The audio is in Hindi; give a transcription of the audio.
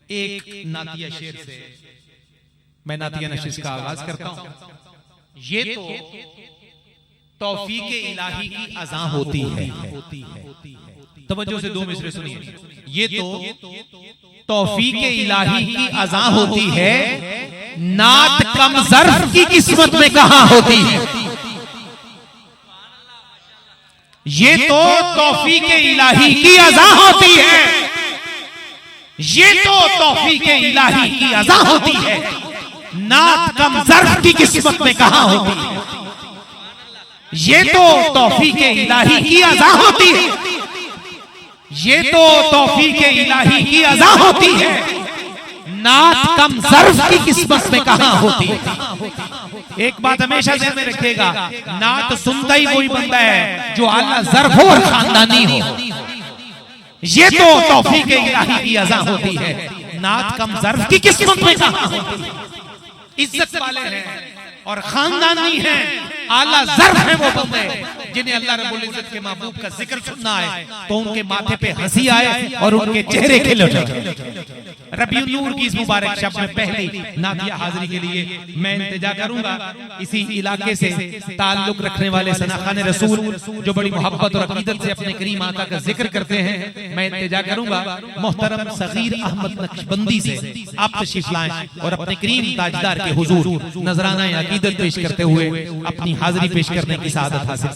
एक नातिया शेर से मैं नातिया नशिश का आगाज करता हूं। ये तो तौफीक इलाही की अज़ा होती है। तवज्जो से 2 मिसरे सुनिए। ये तो तौफीक इलाही की अज़ा होती है, नात कम ज़र्फ की किस्मत में कहां होती है। ये तो तौफीक इलाही की अज़ा होती है, ये तो तौफीक इलाही की अज़ा होती है, नात कम ज़र्फ की किस्मत में कहां होती है। ये तो तौफीक इलाही की अज़ा होती है, ये तो तौफीक इलाही की अज़ा होती है, नात कम ज़र्फ की किस्मत में कहां होती है। एक बात हमेशा ध्यान में रखिएगा, नात सुनता ही वही बंदा है जो आला ज़र्फ हो और खानदानी हो। ये तो तौफीक इलाही की अज़ा होती है, नात कम ज़र्फ की किस्मत में कहां होती है। इज्जत वाले हैं और खानदानी हैं, आला ज़र्फ है वो बंदे जिन्हें अल्लाह रब्बुल इज्जत के महबूब का जिक्र सुनना है तो उनके माथे पे हंसी आए और उनके चेहरे खिल उठे। रबीउल नूर की इस मुबारक शब में पहली नातिया हाजिरी के लिए मैं इंतजा करूंगा। इसी इलाके से ताल्लुक रखने वाले सनाखाने रसूल जो बड़ी मोहब्बत और अकीदत से अपने करीम आका का जिक्र करते हैं, मैं इंतजा करूंगा मोहतरम सगीर अहमद नक्शबंदी से आप तशरीफ लाएं और अपने करीम ताजदार के हुजूर नजराना अकीदत पेश करते हुए अपनी हाजिरी पेश करने की सआदत हासिल